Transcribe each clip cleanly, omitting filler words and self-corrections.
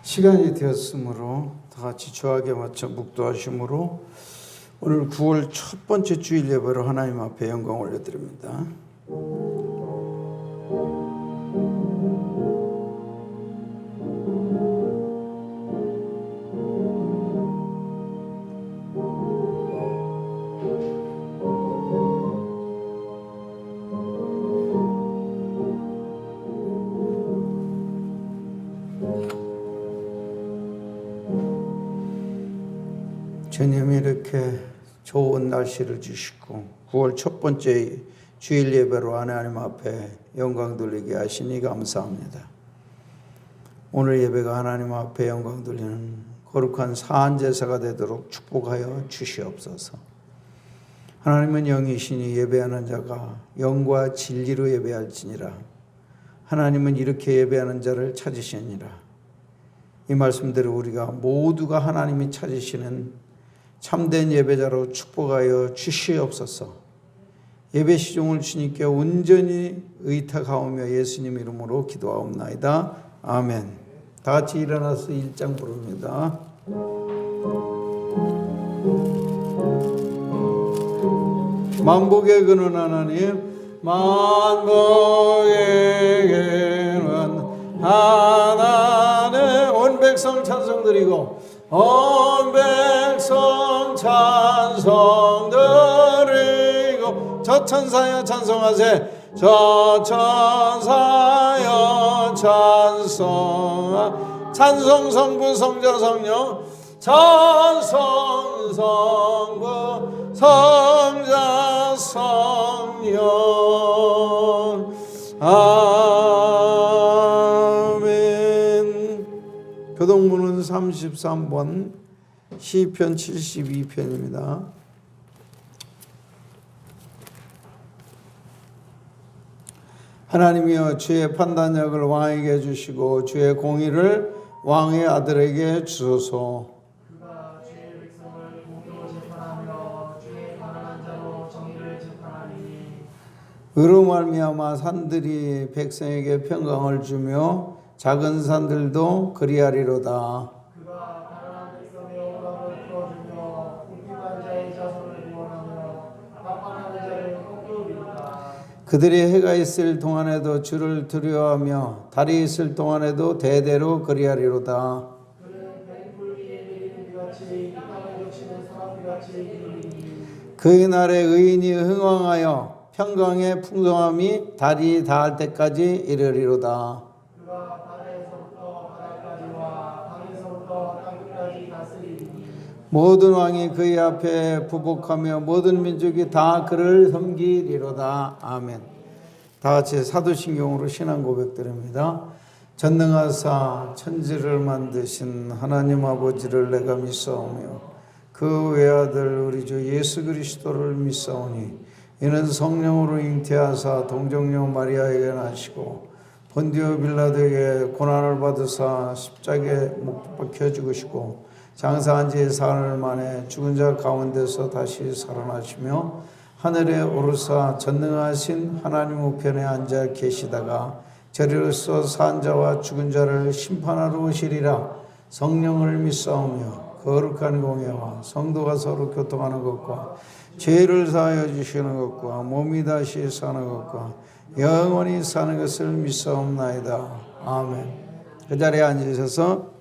시간이 되었으므로 다 같이 저하게 맞춰 묵도하심으로 오늘 9월 첫 번째 주일 예배로 하나님 앞에 영광 올려드립니다. 주님이 이렇게 좋은 날씨를 주시고 9월 첫 번째 주일 예배로 하나님 앞에 영광 돌리게 하시니 감사합니다. 오늘 예배가 하나님 앞에 영광 돌리는 거룩한 사한 제사가 되도록 축복하여 주시옵소서. 하나님은 영이시니 예배하는 자가 영과 진리로 예배할지니라. 하나님은 이렇게 예배하는 자를 찾으시니라. 이 말씀대로 우리가 모두가 하나님이 찾으시는 참된 예배자로 축복하여 주시옵소서. 예배 시종을 주님께 온전히 의탁하오며 예수님 이름으로 기도하옵나이다. 아멘. 다 같이 일어나서 1장 부릅니다. 만복의 근원 하나님, 만복의 근원 하나님, 온 백성 찬송 드리고 온 백성 찬송 드리고 저 천사여 찬송하세. 저 천사여 찬송하. 찬송 성부 성자 성령 찬송 성부 성자 성령. 아멘. 교동문은 33번 시편 72편입니다. 하나님이여 주의 판단력을 왕에게 주시고 주의 공의를 왕의 아들에게 주소서. 그가 주의 백성을 공의로 재판하며 주의 가난한 자로 정의를 재판하니. 의로 말미암아 산들이 백성에게 평강을 주며 작은 산들도 그리하리로다. 그가 가난한 백성의 억압을 풀어주며 궁핍한 자의 자손을 구원하며 깜빡하는 자를 꺾으리로다. 그들이 해가 있을 동안에도 주를 두려워하며 달이 있을 동안에도 대대로 그리하리로다. 그는 맹불 위에 내리는 비같이 이 땅을 적시는 사람비같이 이르리니. 그의 날에 의인이 흥왕하여 평강의 풍성함이 달이 닿을 때까지 이르리로다. 그가 바다에서부터 바다까지와 강에서부터 땅끝까지 다스리니. 모든 왕이 그의 앞에 부복하며 모든 민족이 다 그를 섬기리로다. 아멘. 다 같이 사도신경으로 신앙 고백드립니다. 전능하사 천지를 만드신 하나님 아버지를 내가 믿사오며 그 외아들 우리 주 예수 그리스도를 믿사오니 이는 성령으로 잉태하사 동정녀 마리아에게 나시고 본디오 빌라도에게 고난을 받으사 십자가에 못 박혀 죽으시고 장사한 지 사흘 만에 죽은 자 가운데서 다시 살아나시며 하늘에 오르사 전능하신 하나님 우편에 앉아 계시다가 저리로서 산 자와 죽은 자를 심판하러 오시리라. 성령을 믿사오며 거룩한 공예와 성도가 서로 교통하는 것과 죄를 사하여 주시는 것과 몸이 다시 사는 것과 영원히 사는 것을 믿사옵나이다. 아멘. 그 자리에 앉으셔서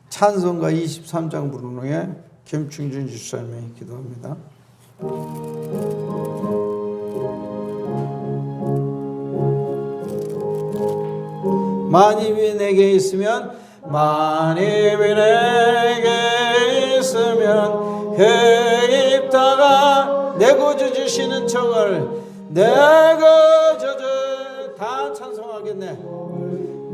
찬송가 23장 부르는 후에 김충준 집사님이 기도합니다. 만입이 내게 있으면 그 입다가 내 구주 주시는 청을 내가 다 찬송하겠네.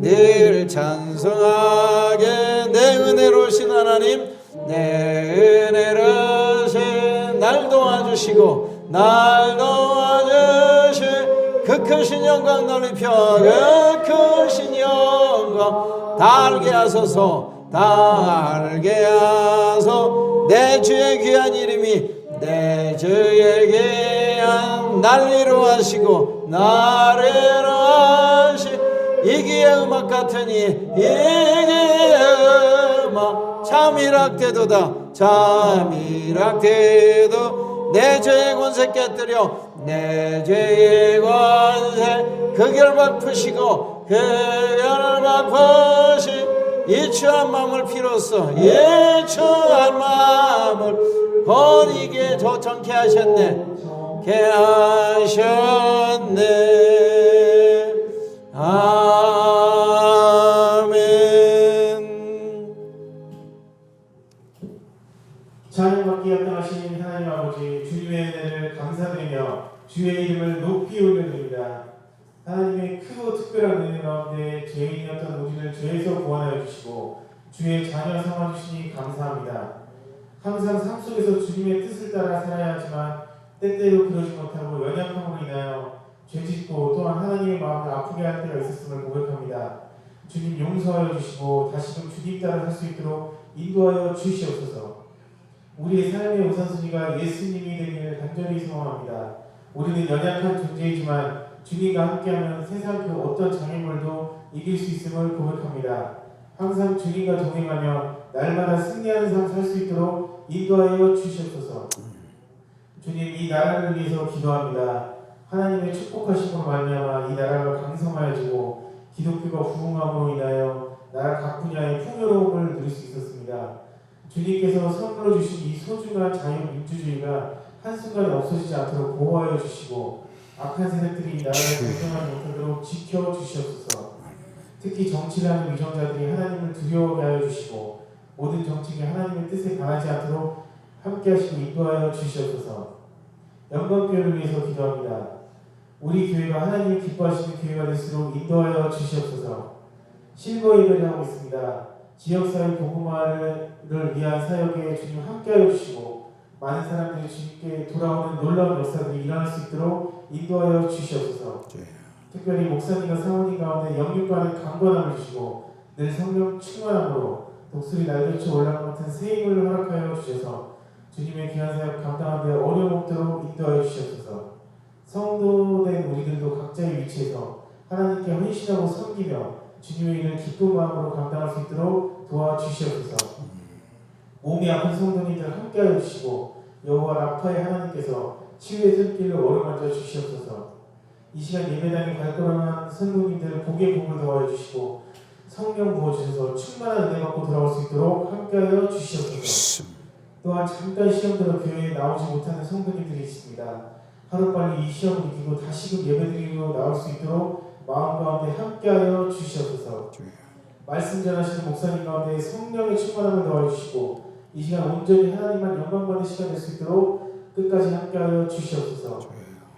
늘 찬송하게 내 은혜로우신 하나님, 내 은혜로우신 날 도와주시고 날 도와주시 그 크신 영광 넓혀 그 크신 영광 다 알게 하소서. 다 알게 하소. 내 주의 귀한 이름이 내 주의 귀한 날 이루하시고 나를 이루하시 이기의 음악 같으니 이기의 음악 잠이락대도다 잠이락대도 내 죄의 권세 깨뜨려 내 죄의 권세 그 결박 푸시고 그 결박 푸시 이 추한 마음을 비로소 이 추한 마음을 곧 이게 조청케 하셨네 게 하셨네 아멘. 찬양받기 합당하신 하나님 아버지 주님의 은혜를 감사드리며 주의 이름을 높이 올려드립니다. 하나님의 크고 특별한 은혜 가운데 죄인이었던 우리를 죄에서 구원하여 주시고 주의 자녀 삼아주시니 감사합니다. 항상 삶 속에서 주님의 뜻을 따라 살아야 하지만 때때로 그러지 못하고 연약함으로 인하여 죄짓고 또한 하나님의 마음을 아프게 할 때가 있었음을 고백합니다. 주님 용서하여 주시고 다시금 주님 따라 살 수 있도록 인도하여 주시옵소서. 우리의 삶의 우선순위가 예수님이 되기를 간절히 소원합니다. 우리는 연약한 존재이지만 주님과 함께하면 세상 그 어떤 장애물도 이길 수 있음을 고백합니다. 항상 주님과 동행하며 날마다 승리하는 삶 살 수 있도록 인도하여 주시옵소서. 주님 이 나라를 위해서 기도합니다. 하나님의 축복하심으로 말미암아 이 나라가 강성하여지고 기독교가 부흥함으로 인하여 나라 각 분야의 풍요로움을 누릴 수 있었습니다. 주님께서 선물로 주신 이 소중한 자유민주주의가 한순간에 없어지지 않도록 보호하여 주시고 악한 세력들이 이 나라를 결정하지 못하도록 지켜주시옵소서. 특히 정치를 하는 위정자들이 하나님을 두려워하게 하여 주시고 모든 정치가 하나님의 뜻에 반하지 않도록 함께 하시고 인도하여 주시옵소서. 영광교회를 위해서 기도합니다. 우리 교회가 하나님이 기뻐하시는 교회가 될수록 인도하여 주시옵소서. 실버 예배를 하고 있습니다. 지역사회 복음화를 위한 사역에 주님 함께하여 주시고 많은 사람들이 주님께 돌아오는 놀라운 역사들이 일어날 수 있도록 인도하여 주시옵소서. 특별히 목사님과 사모님 가운데 영육간의 강건함을 주시고 늘 성령 충만함으로 독수리 날개쳐 올라간 같은 새 힘을 허락하여 주셔서 주님의 귀한 사역 감당하는 데 어려움 없도록 인도하여 주시옵소서. 성도된 우리들도 각자의 위치에서 하나님께 헌신하고 섬기며 주님의 일을 기쁜 마음으로 감당할 수 있도록 도와주시옵소서. 몸이 아픈 성도님들 함께하여 주시고 여호와 라파의 하나님께서 치유의 손길로 어루만져 주시옵소서. 이 시간 예배당에 발걸음한 성도님들 복의 복을 더하여 주시고 성령 부어주셔서 충만한 은혜 받고 돌아올 수 있도록 함께하여 주시옵소서. 또한 잠깐 시험 들어 교회에 나오지 못하는 성도님들이 있습니다. 하루빨리 이 시험을 이기고 다시금 예배드리러 나올 수 있도록 마음 가운데 함께하여 주시옵소서. 말씀 전하시는 목사님 가운데 성령의 충만함을 더하여 주시고 이 시간 온전히 하나님만 영광받는 시간 될 수 있도록 끝까지 함께하여 주시옵소서.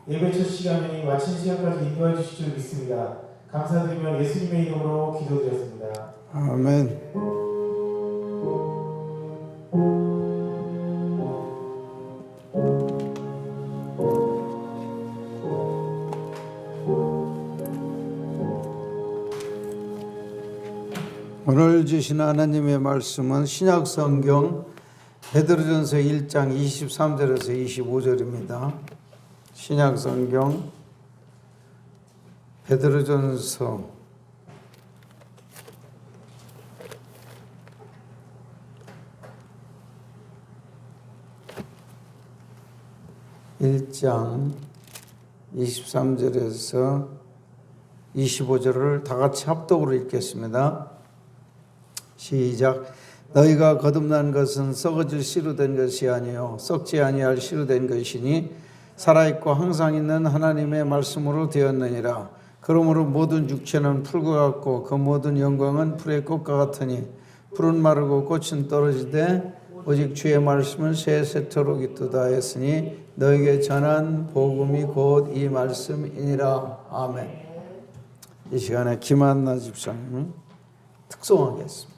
예배 첫 시간이 마친 시간까지 인도해 주실 줄 믿습니다. 감사드리며 예수님의 이름으로 기도드렸습니다. 아멘. 오늘 주신 하나님의 말씀은 신약성경 베드로전서 1장 23절에서 25절입니다. 신약성경 베드로전서 1장 23절에서 25절을 다 같이 합독으로 읽겠습니다. 시작. 너희가 거듭난 것은 썩어질 씨로 된 것이 아니요 썩지 아니할 씨로 된 것이니 살아있고 항상 있는 하나님의 말씀으로 되었느니라. 그러므로 모든 육체는 풀과 같고 그 모든 영광은 풀의 꽃과 같으니 풀은 마르고 꽃은 떨어지되 오직 주의 말씀은 세세토록 있도다 했으니 너에게 전한 복음이 곧 이 말씀이니라. 아멘. 이 시간에 김한나 집사님을 특송하겠습니다.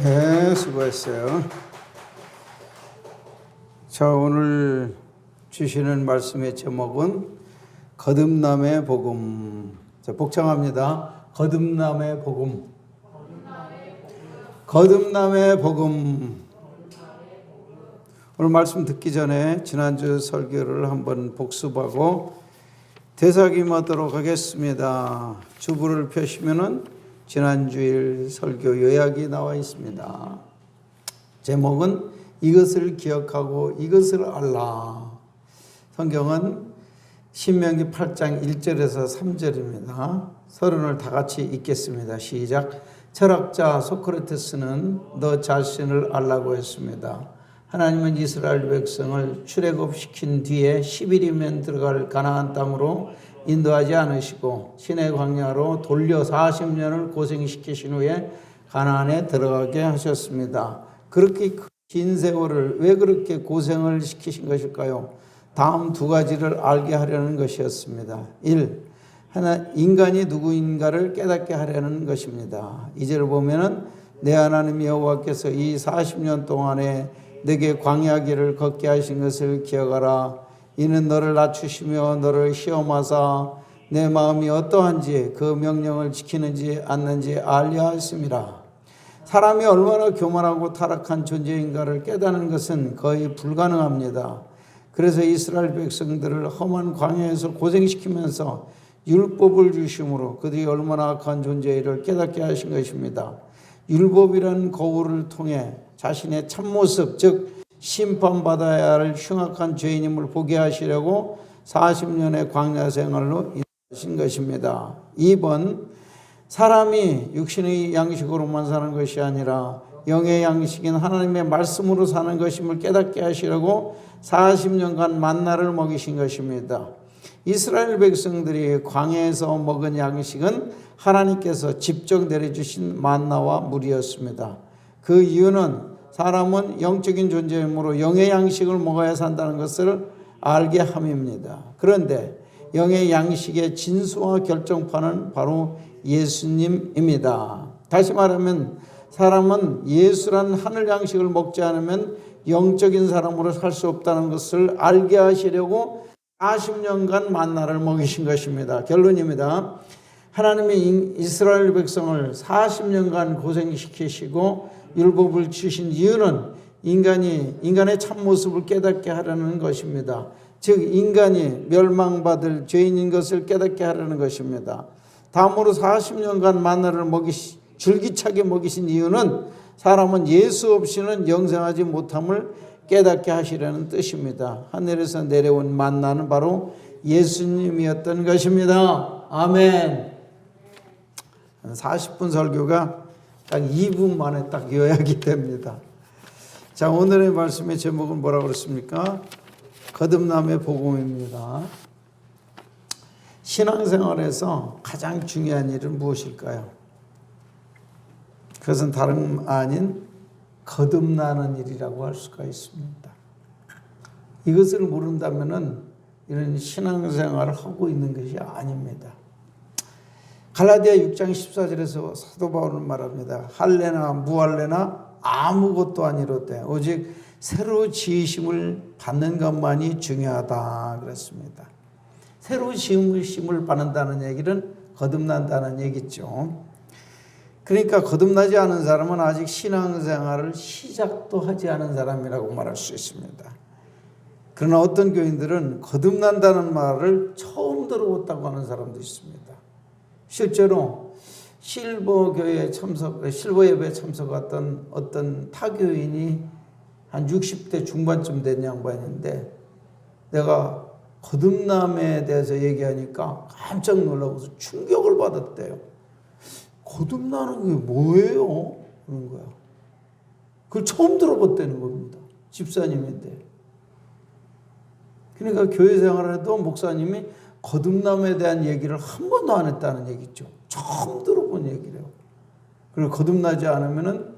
네, 수고했어요. 자, 오늘 주시는 말씀의 제목은 거듭남의 복음. 자, 복창합니다. 거듭남의 복음. 거듭남의 복음. 오늘 말씀 듣기 전에 지난주 설교를 한번 복습하고 되새김하도록 하겠습니다. 주부를 펴시면은 지난주일 설교 요약이 나와 있습니다. 제목은 이것을 기억하고 이것을 알라. 성경은 신명기 8장 1절에서 3절입니다. 서론을 다 같이 읽겠습니다. 시작. 철학자 소크라테스는 너 자신을 알라고 했습니다. 하나님은 이스라엘 백성을 출애굽시킨 뒤에 10일이면 들어갈 가나안 땅으로 인도하지 않으시고 시내 광야로 돌려 40년을 고생시키신 후에 가나안에 들어가게 하셨습니다. 그렇게 긴 세월을 왜 그렇게 고생을 시키신 것일까요? 다음 두 가지를 알게 하려는 것이었습니다. 1. 인간이 누구인가를 깨닫게 하려는 것입니다. 2절을 보면은 내 하나님 여호와께서 이 40년 동안에 내게 광야길을 걷게 하신 것을 기억하라. 이는 너를 낮추시며 너를 시험하사 내 마음이 어떠한지 그 명령을 지키는지 않는지 알려 하심이라. 사람이 얼마나 교만하고 타락한 존재인가를 깨닫는 것은 거의 불가능합니다. 그래서 이스라엘 백성들을 험한 광야에서 고생시키면서 율법을 주심으로 그들이 얼마나 악한 존재를 깨닫게 하신 것입니다. 율법이라는 거울을 통해 자신의 참모습, 즉 심판받아야 할 흉악한 죄인임을 보게 하시려고 40년의 광야 생활로 인하신 것입니다. 2번, 사람이 육신의 양식으로만 사는 것이 아니라 영의 양식인 하나님의 말씀으로 사는 것임을 깨닫게 하시려고 40년간 만나를 먹이신 것입니다. 이스라엘 백성들이 광야에서 먹은 양식은 하나님께서 직접 내려주신 만나와 물이었습니다. 그 이유는 사람은 영적인 존재이므로 영의 양식을 먹어야 산다는 것을 알게 함입니다. 그런데 영의 양식의 진수와 결정판은 바로 예수님입니다. 다시 말하면 사람은 예수란 하늘 양식을 먹지 않으면 영적인 사람으로 살 수 없다는 것을 알게 하시려고 40년간 만나를 먹이신 것입니다. 결론입니다. 하나님이 이스라엘 백성을 40년간 고생시키시고 율법을 주신 이유는 인간의 참모습을 깨닫게 하려는 것입니다. 즉 인간이 멸망받을 죄인인 것을 깨닫게 하려는 것입니다. 다음으로 40년간 만나를 줄기차게 먹이신 이유는 사람은 예수 없이는 영생하지 못함을 깨닫게 하시려는 뜻입니다. 하늘에서 내려온 만나는 바로 예수님이었던 것입니다. 아멘. 40분 설교가 딱 2분 만에 딱 요약이 됩니다. 자, 오늘의 말씀의 제목은 뭐라고 그랬습니까? 거듭남의 복음입니다. 신앙생활에서 가장 중요한 일은 무엇일까요? 그것은 다름 아닌 거듭나는 일이라고 할 수가 있습니다. 이것을 모른다면 이런 신앙생활을 하고 있는 것이 아닙니다. 갈라디아 6장 14절에서 사도 바울은 말합니다. 할례나 무할례나 아무것도 아니로되 오직 새로 지으심을 받는 것만이 중요하다 그랬습니다. 새로 지으심을 받는다는 얘기는 거듭난다는 얘기죠. 그러니까 거듭나지 않은 사람은 아직 신앙생활을 시작도 하지 않은 사람이라고 말할 수 있습니다. 그러나 어떤 교인들은 거듭난다는 말을 처음 들어봤다고 하는 사람도 있습니다. 실제로 실버 예배에 참석했던 어떤 타교인이 한 60대 중반쯤 된 양반인데 내가 거듭남에 대해서 얘기하니까 깜짝 놀라고서 충격을 받았대요. 거듭나는 게 뭐예요? 그런 거야. 그걸 처음 들어봤다는 겁니다. 집사님인데. 그러니까 교회 생활에도 목사님이 거듭남에 대한 얘기를 한 번도 안 했다는 얘기죠. 처음 들어본 얘기래요. 그리고 거듭나지 않으면은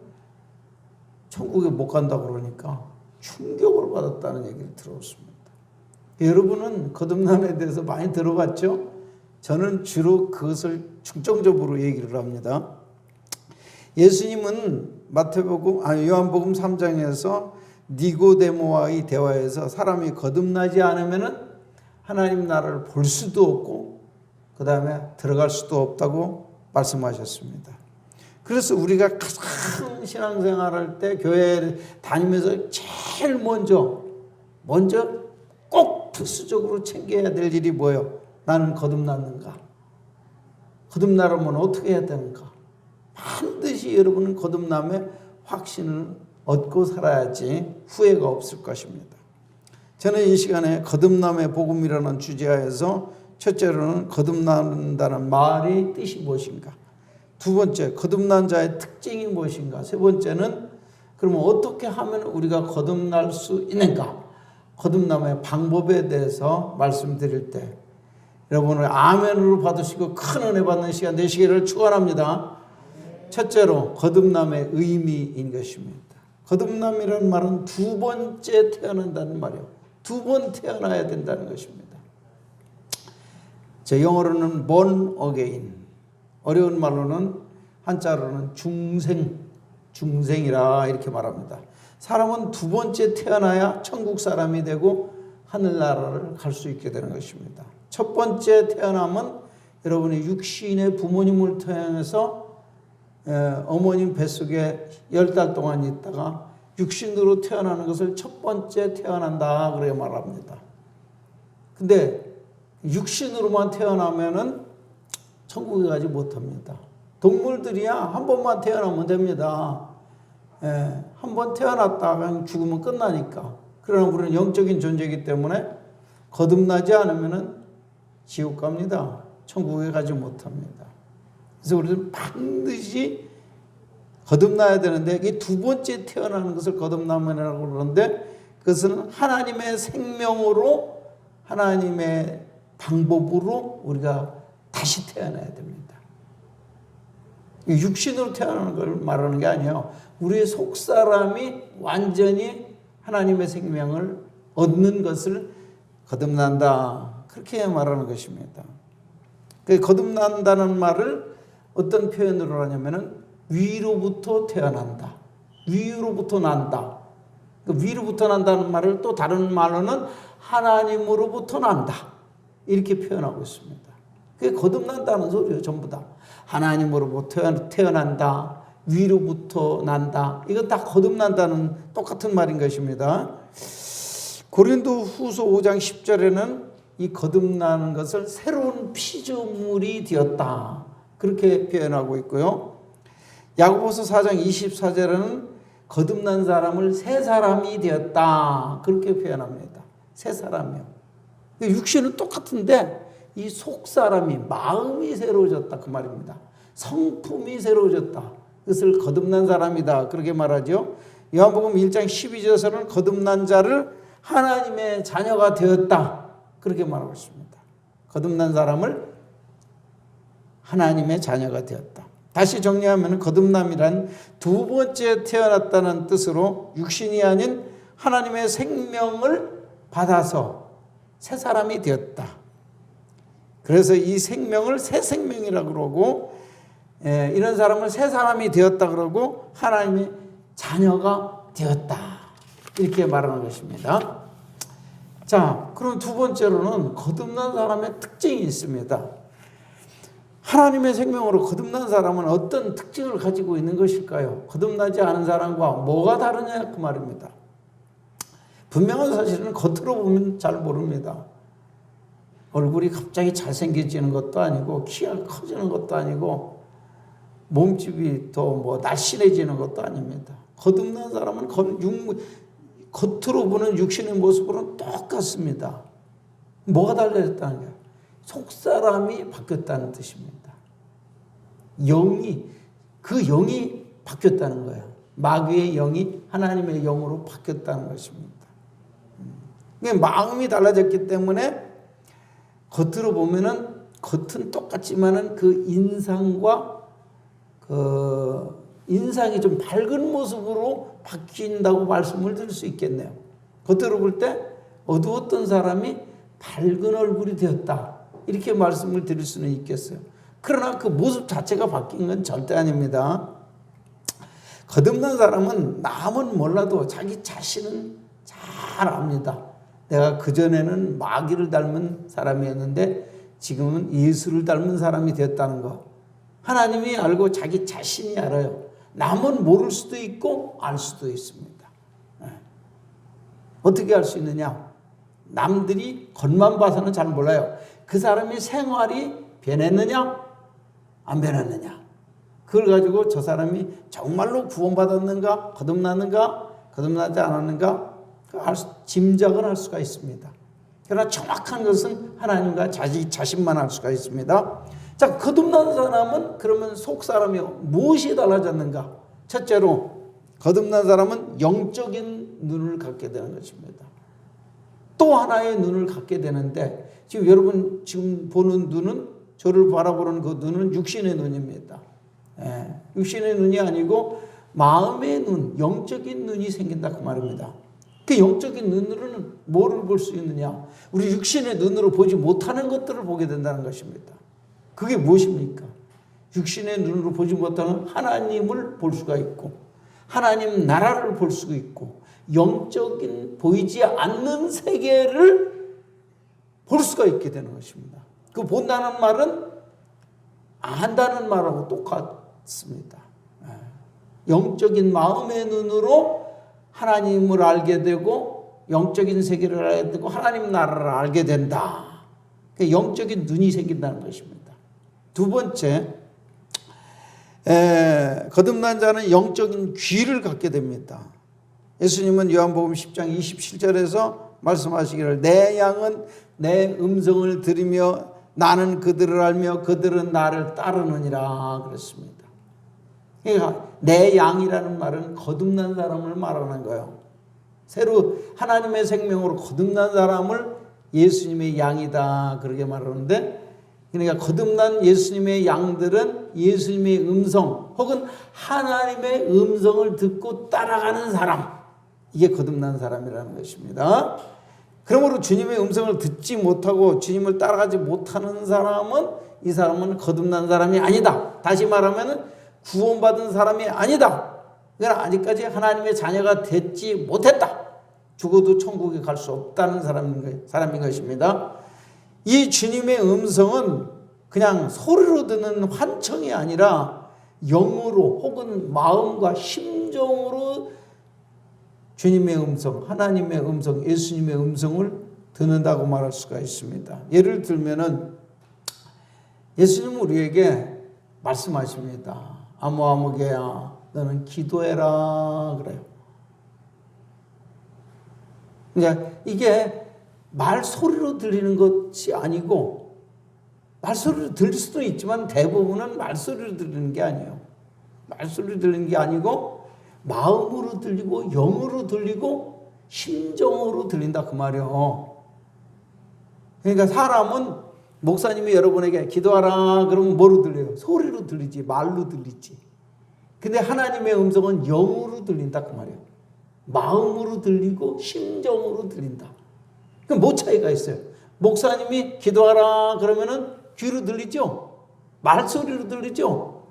천국에 못 간다고 그러니까 충격을 받았다는 얘기를 들었습니다. 여러분은 거듭남에 대해서 많이 들어봤죠? 저는 주로 그것을 중점적으로 얘기를 합니다. 예수님은 요한복음 3장에서 니고데모와의 대화에서 사람이 거듭나지 않으면은 하나님 나라를 볼 수도 없고 그 다음에 들어갈 수도 없다고 말씀하셨습니다. 그래서 우리가 가장 신앙생활할 때 교회 다니면서 제일 먼저 꼭 필수적으로 챙겨야 될 일이 뭐예요? 나는 거듭났는가? 거듭나려면 어떻게 해야 되는가? 반드시 여러분은 거듭남의 확신을 얻고 살아야지 후회가 없을 것입니다. 저는 이 시간에 거듭남의 복음이라는 주제하에서 첫째로는 거듭난다는 말의 뜻이 무엇인가? 두 번째, 거듭난 자의 특징이 무엇인가? 세 번째는 그러면 어떻게 하면 우리가 거듭날 수 있는가? 거듭남의 방법에 대해서 말씀드릴 때 여러분을 아멘으로 받으시고 큰 은혜 받는 시간 되시기를 축원합니다. 첫째로 거듭남의 의미인 것입니다. 거듭남이라는 말은 두 번째 태어난다는 말이에요. 두 번 태어나야 된다는 것입니다. 영어로는 born again, 어려운 말로는 한자로는 중생이라 이렇게 말합니다. 사람은 두 번째 태어나야 천국 사람이 되고 하늘나라를 갈 수 있게 되는 것입니다. 첫 번째 태어남은 여러분이 육신의 부모님을 통해서 어머님 뱃속에 10달 동안 있다가 육신으로 태어나는 것을 첫 번째 태어난다 그렇게 말합니다. 근데 육신으로만 태어나면은 천국에 가지 못합니다. 동물들이야 한 번만 태어나면 됩니다. 한 번 태어났다가 죽으면 끝나니까. 그러나 우리는 영적인 존재이기 때문에 거듭나지 않으면은 지옥 갑니다. 천국에 가지 못합니다. 그래서 우리는 반드시 거듭나야 되는데 이 두 번째 태어나는 것을 거듭남이라고 그러는데 그것은 하나님의 생명으로 하나님의 방법으로 우리가 다시 태어나야 됩니다. 육신으로 태어나는 걸 말하는 게 아니에요. 우리의 속사람이 완전히 하나님의 생명을 얻는 것을 거듭난다. 그렇게 말하는 것입니다. 거듭난다는 말을 어떤 표현으로 하냐면은 위로부터 태어난다. 위로부터 난다. 위로부터 난다는 말을 또 다른 말로는 하나님으로부터 난다. 이렇게 표현하고 있습니다. 그게 거듭난다는 소리예요. 전부 다. 하나님으로부터 태어난다. 위로부터 난다. 이건 다 거듭난다는 똑같은 말인 것입니다. 고린도 후서 5장 10절에는 이 거듭나는 것을 새로운 피조물이 되었다. 그렇게 표현하고 있고요. 야고보서 4장 24절에는 거듭난 사람을 새 사람이 되었다. 그렇게 표현합니다. 새 사람이요. 육신은 똑같은데 이 속 사람이 마음이 새로워졌다 그 말입니다. 성품이 새로워졌다. 그것을 거듭난 사람이다. 그렇게 말하죠. 요한복음 1장 12절에서는 거듭난 자를 하나님의 자녀가 되었다. 그렇게 말하고 있습니다. 거듭난 사람을 하나님의 자녀가 되었다. 다시 정리하면 거듭남이란 두 번째 태어났다는 뜻으로 육신이 아닌 하나님의 생명을 받아서 새 사람이 되었다. 그래서 이 생명을 새 생명이라고 그러고 이런 사람을 새 사람이 되었다 그러고 하나님의 자녀가 되었다. 이렇게 말하는 것입니다. 자, 그럼 두 번째로는 거듭난 사람의 특징이 있습니다. 하나님의 생명으로 거듭난 사람은 어떤 특징을 가지고 있는 것일까요? 거듭나지 않은 사람과 뭐가 다르냐 그 말입니다. 분명한 사실은 겉으로 보면 잘 모릅니다. 얼굴이 갑자기 잘생겨지는 것도 아니고 키가 커지는 것도 아니고 몸집이 더 날씬해지는 것도 아닙니다. 거듭난 사람은 겉으로 보는 육신의 모습으로는 똑같습니다. 뭐가 달라졌다는 거예요? 속사람이 바뀌었다는 뜻입니다. 영이 바뀌었다는 거예요. 마귀의 영이 하나님의 영으로 바뀌었다는 것입니다. 마음이 달라졌기 때문에 겉으로 보면은 겉은 똑같지만은 그 인상이 좀 밝은 모습으로 바뀐다고 말씀을 드릴 수 있겠네요. 겉으로 볼 때 어두웠던 사람이 밝은 얼굴이 되었다. 이렇게 말씀을 드릴 수는 있겠어요. 그러나 그 모습 자체가 바뀐 건 절대 아닙니다. 거듭난 사람은 남은 몰라도 자기 자신은 잘 압니다. 내가 그전에는 마귀를 닮은 사람이었는데 지금은 예수를 닮은 사람이 되었다는 거. 하나님이 알고 자기 자신이 알아요. 남은 모를 수도 있고 알 수도 있습니다. 어떻게 알 수 있느냐? 남들이 겉만 봐서는 잘 몰라요. 그 사람의 생활이 변했느냐 안 변했느냐, 그걸 가지고 저 사람이 정말로 구원받았는가, 거듭났는가, 거듭나지 않았는가 짐작을 할 수가 있습니다. 그러나 정확한 것은 하나님과 자기 자신만 알 수가 있습니다. 자, 거듭난 사람은 그러면 속 사람이 무엇이 달라졌는가? 첫째로 거듭난 사람은 영적인 눈을 갖게 되는 것입니다. 또 하나의 눈을 갖게 되는데, 지금 여러분 지금 보는 눈은, 저를 바라보는 그 눈은 육신의 눈입니다. 육신의 눈이 아니고 마음의 눈, 영적인 눈이 생긴다 그 말입니다. 그 영적인 눈으로는 뭐를 볼 수 있느냐? 우리 육신의 눈으로 보지 못하는 것들을 보게 된다는 것입니다. 그게 무엇입니까? 육신의 눈으로 보지 못하는 하나님을 볼 수가 있고, 하나님 나라를 볼 수가 있고, 영적인 보이지 않는 세계를 볼 수가 있게 되는 것입니다. 그 본다는 말은 안다는 말하고 똑같습니다. 영적인 마음의 눈으로 하나님을 알게 되고, 영적인 세계를 알게 되고, 하나님 나라를 알게 된다. 영적인 눈이 생긴다는 것입니다. 두 번째, 거듭난 자는 영적인 귀를 갖게 됩니다. 예수님은 요한복음 10장 27절에서 말씀하시기를 내 양은 내 음성을 들으며 나는 그들을 알며 그들은 나를 따르느니라 그랬습니다. 그러니까 내 양이라는 말은 거듭난 사람을 말하는 거예요. 새로 하나님의 생명으로 거듭난 사람을 예수님의 양이다 그렇게 말하는데, 그러니까 거듭난 예수님의 양들은 예수님의 음성 혹은 하나님의 음성을 듣고 따라가는 사람, 이게 거듭난 사람이라는 것입니다. 그러므로 주님의 음성을 듣지 못하고 주님을 따라가지 못하는 사람은, 이 사람은 거듭난 사람이 아니다. 다시 말하면 구원받은 사람이 아니다. 그러나 아직까지 하나님의 자녀가 되지 못했다. 죽어도 천국에 갈 수 없다는 사람인 것입니다. 이 주님의 음성은 그냥 소리로 듣는 환청이 아니라 영으로 혹은 마음과 심정으로 주님의 음성, 하나님의 음성, 예수님의 음성을 듣는다고 말할 수가 있습니다. 예를 들면은 예수님은 우리에게 말씀하십니다. 아무개야 너는 기도해라 그래요. 그러니까 이게 말소리로 들리는 것이 아니고, 말소리로 들릴 수도 있지만 대부분은 말소리로 들리는 게 아니에요. 말소리로 들리는 게 아니고 마음으로 들리고 영으로 들리고 심정으로 들린다 그 말이에요. 그러니까 사람은, 목사님이 여러분에게 기도하라 그러면 뭐로 들려요? 소리로 들리지, 말로 들리지. 근데 하나님의 음성은 영으로 들린다 그 말이에요. 마음으로 들리고 심정으로 들린다. 그럼 뭐 차이가 있어요? 목사님이 기도하라 그러면은 귀로 들리죠? 말소리로 들리죠?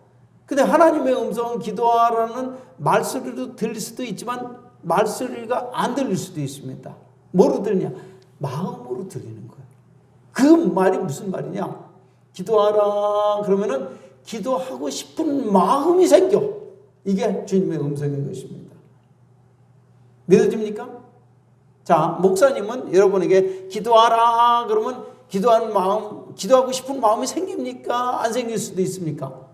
근데 하나님의 음성은 기도하라는 말소리로 들릴 수도 있지만 말소리가 안 들릴 수도 있습니다. 뭐로 들리냐? 마음으로 들리는 거예요. 그 말이 무슨 말이냐? 기도하라 그러면은 기도하고 싶은 마음이 생겨. 이게 주님의 음성인 것입니다. 믿어집니까? 자, 목사님은 여러분에게 기도하라 그러면 기도하는 마음, 기도하고 싶은 마음이 생깁니까? 안 생길 수도 있습니까?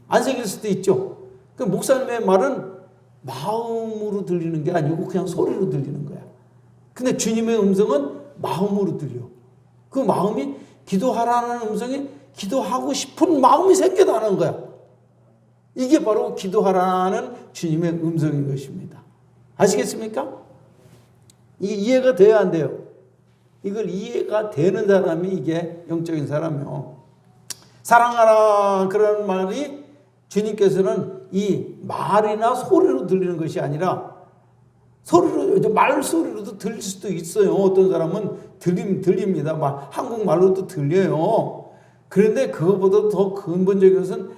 안 생길 수도 있죠. 그 목사님의 말은 마음으로 들리는 게 아니고 그냥 소리로 들리는 거야. 근데 주님의 음성은 마음으로 들려. 그 마음이, 기도하라는 음성이 기도하고 싶은 마음이 생겨나는 거야. 이게 바로 기도하라는 주님의 음성인 것입니다. 아시겠습니까? 이게 이해가 돼야 안 돼요? 이걸 이해가 되는 사람이 이게 영적인 사람이요. 사랑하라 그런 말이 주님께서는 이 말이나 소리로 들리는 것이 아니라, 소리로, 말소리로도 들릴 수도 있어요. 어떤 사람은 들립니다. 한국말로도 들려요. 그런데 그것보다 더 근본적인 것은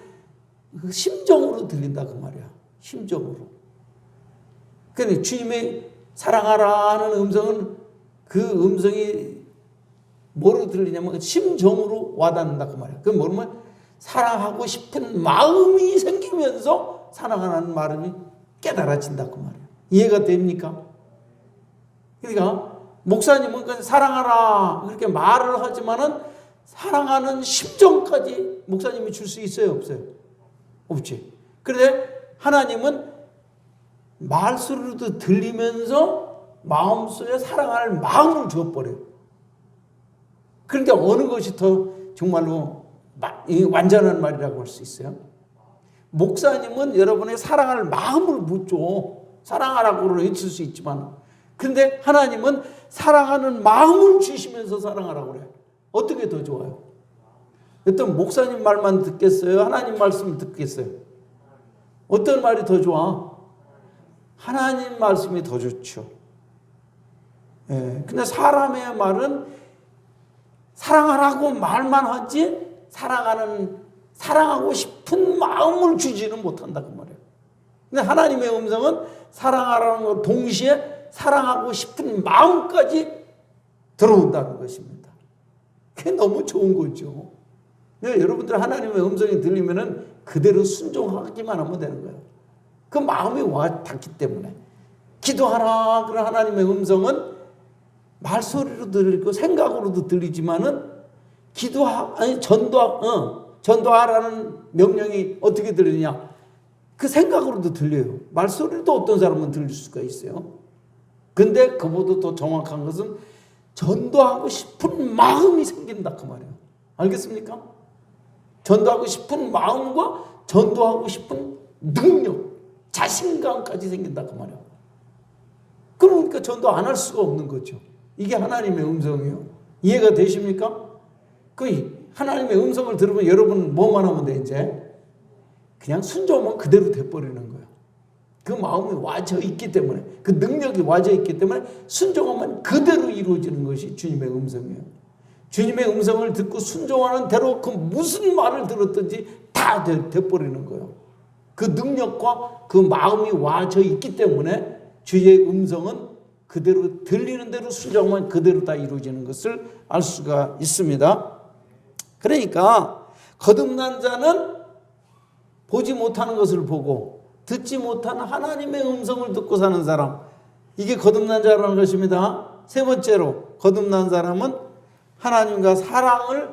심정으로 들린다 그 말이야. 심정으로. 그러니까 주님의 사랑하라 하는 음성은 그 음성이 뭐로 들리냐면 심정으로 와닿는다 그 말이야. 그 뭐냐면 사랑하고 싶은 마음이 생기면서 사랑하는 마음이 깨달아진다 그 말이야. 이해가 됩니까? 그러니까 목사님은 그냥 사랑하라 그렇게 말을 하지만은 사랑하는 심정까지 목사님이 줄 수 있어요, 없어요? 없지. 그런데 하나님은 말소리로도 들리면서 마음속에 사랑할 마음을 주어버려요. 그러니까 어느 것이 더 정말로 완전한 말이라고 할 수 있어요? 목사님은 여러분의 사랑할 마음을 묻죠. 사랑하라고 외칠 수 있지만, 근데 하나님은 사랑하는 마음을 주시면서 사랑하라고 그래요. 어떻게 더 좋아요? 어떤 목사님 말만 듣겠어요? 하나님 말씀 듣겠어요? 어떤 말이 더 좋아? 하나님 말씀이 더 좋죠. 예. 근데 사람의 말은 사랑하라고 말만 하지 사랑하고 싶은 마음을 주지는 못한다 그 말이에요. 근데 하나님의 음성은 사랑하라는 것 동시에 사랑하고 싶은 마음까지 들어온다는 것입니다. 그게 너무 좋은 거죠. 여러분들 하나님의 음성이 들리면은 그대로 순종하기만 하면 되는 거예요. 그 마음이 와 닿기 때문에. 기도하라 그런 하나님의 음성은 말소리로 들리고 생각으로도 들리지만은 전도하라는 명령이 어떻게 들리냐? 그 생각으로도 들려요. 말소리도 어떤 사람은 들릴 수가 있어요. 근데 그보다 더 정확한 것은 전도하고 싶은 마음이 생긴다 그 말이에요. 알겠습니까? 전도하고 싶은 마음과 전도하고 싶은 능력, 자신감까지 생긴다 그 말이에요. 그러니까 전도 안 할 수가 없는 거죠. 이게 하나님의 음성이에요. 이해가 되십니까? 그 하나님의 음성을 들으면 여러분 뭐만 하면 돼 이제? 그냥 순종하면 그대로 돼버리는 거예요. 그 마음이 와져 있기 때문에, 그 능력이 와져 있기 때문에 순종하면 그대로 이루어지는 것이 주님의 음성이에요. 주님의 음성을 듣고 순종하는 대로 그 무슨 말을 들었든지 다 돼버리는 거예요. 그 능력과 그 마음이 와져 있기 때문에 주의 음성은 그대로 들리는 대로 순종하면 그대로 다 이루어지는 것을 알 수가 있습니다. 그러니까 거듭난 자는 보지 못하는 것을 보고 듣지 못하는 하나님의 음성을 듣고 사는 사람, 이게 거듭난 자라는 것입니다. 세 번째로 거듭난 사람은 하나님과 사람을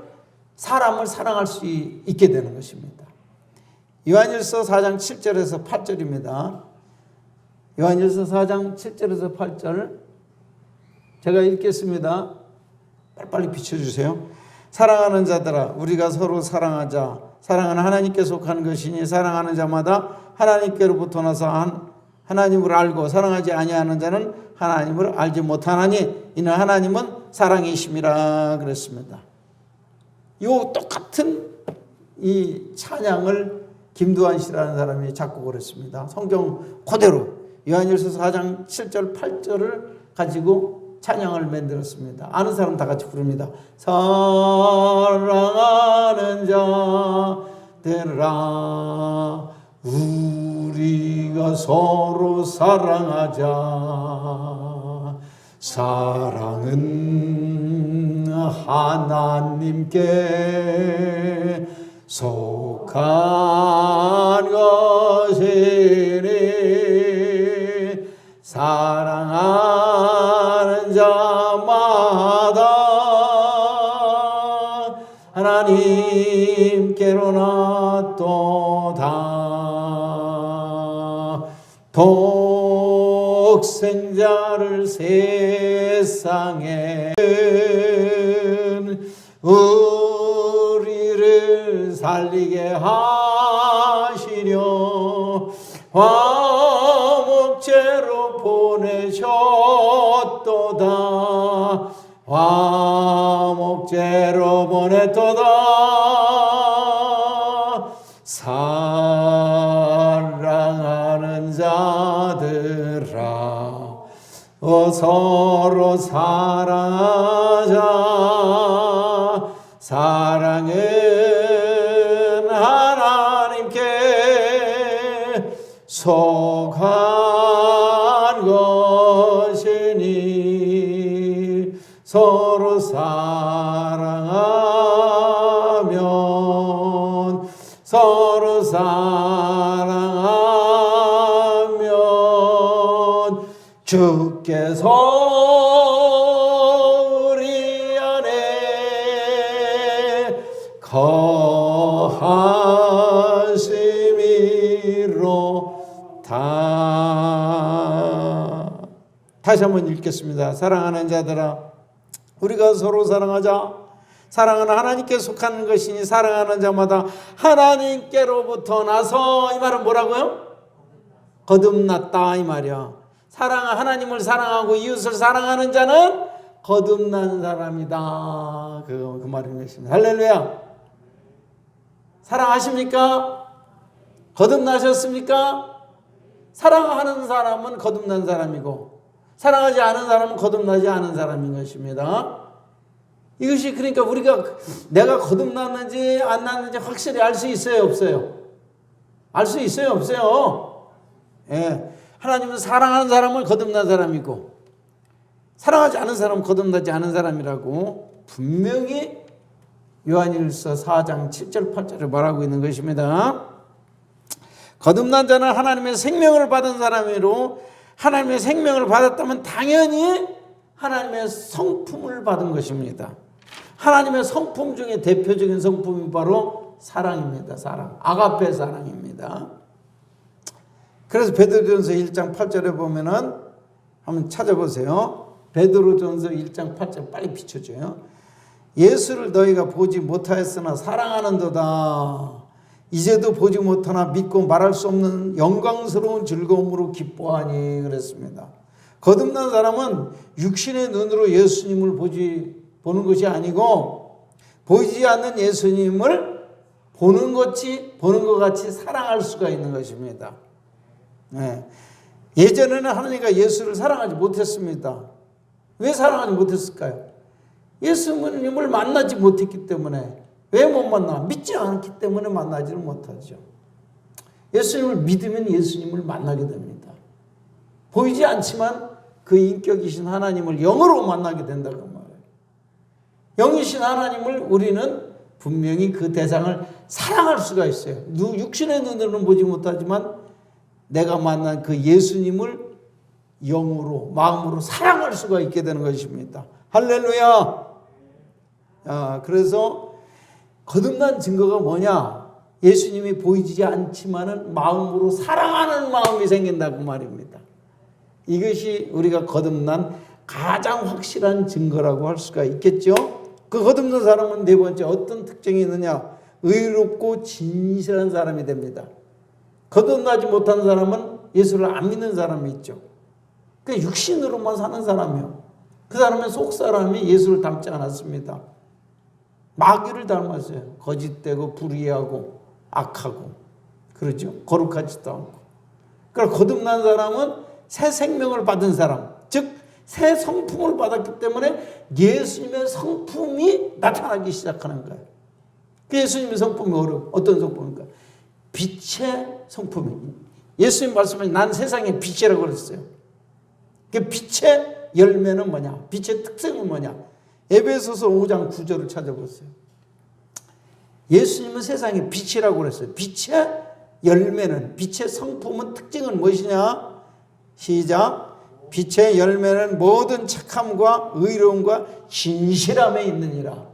사랑할 수 있게 되는 것입니다. 요한일서 4장 7절에서 8절입니다. 요한일서 4장 7절에서 8절 제가 읽겠습니다. 빨리빨리 비춰주세요. 사랑하는 자들아 우리가 서로 사랑하자. 사랑은 하나님께 속한 것이니 사랑하는 자마다 하나님께로부터 나서 하나님을 알고 사랑하지 아니하는 자는 하나님을 알지 못하나니 이는 하나님은 사랑이심이라 그랬습니다. 이 똑같은 이 찬양을 김두한 씨라는 사람이 작곡을 했습니다. 성경 그대로 요한일서 4장 7절 8절을 가지고 찬양을 만들었습니다. 아는 사람 다 같이 부릅니다. 사랑하는 자들아 우리가 서로 사랑하자. 사랑은 하나님께 속한 것이니 사랑하는 자마다 하나님께로 낫도다. 독생자를 세상에 우리를 살리게 하시려 화목제로 보내셨도다. 화목제로 보냈도다. 사랑하는 자들아 서로 사랑하자. 사랑은 하나님께 속한 것이니 서로 사랑하면 주께서 우리 안에 거하심이로다. 다시 한번 읽겠습니다. 사랑하는 자들아, 우리가 서로 사랑하자. 사랑은 하나님께 속하는 것이니 사랑하는 자마다 하나님께로부터 나서, 이 말은 뭐라고요? 거듭났다 이 말이야. 하나님을 사랑하고 이웃을 사랑하는 자는 거듭난 사람이다. 그 말인 것입니다. 할렐루야. 사랑하십니까? 거듭나셨습니까? 사랑하는 사람은 거듭난 사람이고 사랑하지 않은 사람은 거듭나지 않은 사람인 것입니다. 이것이 그러니까 우리가 내가 거듭났는지 안 났는지 확실히 알 수 있어요, 없어요? 알 수 있어요, 없어요? 예. 하나님은 사랑하는 사람을 거듭난 사람이고 사랑하지 않은 사람은 거듭나지 않은 사람이라고 분명히 요한일서 4장 7절 8절에 말하고 있는 것입니다. 거듭난 자는 하나님의 생명을 받은 사람이로 하나님의 생명을 받았다면 당연히 하나님의 성품을 받은 것입니다. 하나님의 성품 중에 대표적인 성품이 바로 사랑입니다. 사랑. 아가페 사랑입니다. 그래서 베드로전서 1장 8절에 보면은 한번 찾아보세요. 베드로전서 1장 8절 빨리 비춰줘요. 예수를 너희가 보지 못하였으나 사랑하는도다. 이제도 보지 못하나 믿고 말할 수 없는 영광스러운 즐거움으로 기뻐하니 그랬습니다. 거듭난 사람은 육신의 눈으로 예수님을 보는 것이 아니고 보이지 않는 예수님을 보는 것 같이 사랑할 수가 있는 것입니다. 네. 예전에는 하나님과 예수를 사랑하지 못했습니다. 왜 사랑하지 못했을까요? 예수님을 만나지 못했기 때문에. 왜 못 만나? 믿지 않기 때문에 만나지를 못하죠. 예수님을 믿으면 예수님을 만나게 됩니다. 보이지 않지만 그 인격이신 하나님을 영으로 만나게 된다고 말해요. 영이신 하나님을 우리는 분명히 그 대상을 사랑할 수가 있어요. 육신의 눈으로는 보지 못하지만 내가 만난 그 예수님을 영으로, 마음으로 사랑할 수가 있게 되는 것입니다. 할렐루야! 그래서 거듭난 증거가 뭐냐? 예수님이 보이지 않지만은 마음으로 사랑하는 마음이 생긴다고 말입니다. 이것이 우리가 거듭난 가장 확실한 증거라고 할 수가 있겠죠. 그 거듭난 사람은 네 번째 어떤 특징이 있느냐? 의롭고 진실한 사람이 됩니다. 거듭나지 못한 사람은 예수를 안 믿는 사람이 있죠. 그 육신으로만 사는 사람이요. 그 사람은 속 사람이 예수를 닮지 않았습니다. 마귀를 닮았어요. 거짓되고 불의하고 악하고 그러죠. 거룩하지도 않고. 그러니까 거듭난 사람은 새 생명을 받은 사람, 즉 새 성품을 받았기 때문에 예수님의 성품이 나타나기 시작하는 거예요. 그 예수님의 성품이 어떤 성품입니까? 빛의 성품이. 예수님 말씀하신 난 세상의 빛이라고 그랬어요. 그 빛의 열매는 뭐냐? 빛의 특성은 뭐냐? 에베소서 5장 9절을 찾아보세요. 예수님은 세상의 빛이라고 그랬어요. 빛의 열매는, 빛의 성품은, 특징은 무엇이냐? 시작. 빛의 열매는 모든 착함과 의로움과 진실함에 있느니라.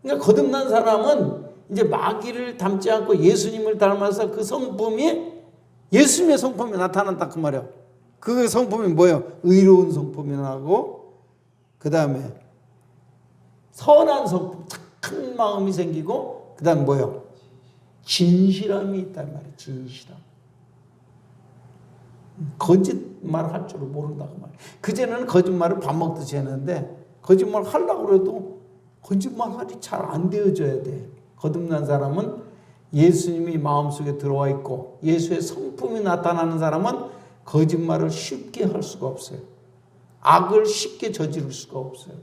그러니까 거듭난 사람은 이제 마귀를 닮지 않고 예수님을 닮아서 그 성품이 예수님의 성품이 나타난다 그 말이에요. 그 성품이 뭐예요? 의로운 성품이 나고 그 다음에 선한 성품, 착한 마음이 생기고 그 다음에 뭐예요? 진실함이 있단 말이에요. 진실함. 거짓말 할 줄을 모른다고 말이에요. 그전에는 거짓말을 밥 먹듯이 했는데 거짓말 하려고 해도 거짓말이 잘 안 되어져야 돼. 거듭난 사람은 예수님이 마음속에 들어와 있고 예수의 성품이 나타나는 사람은 거짓말을 쉽게 할 수가 없어요. 악을 쉽게 저지를 수가 없어요.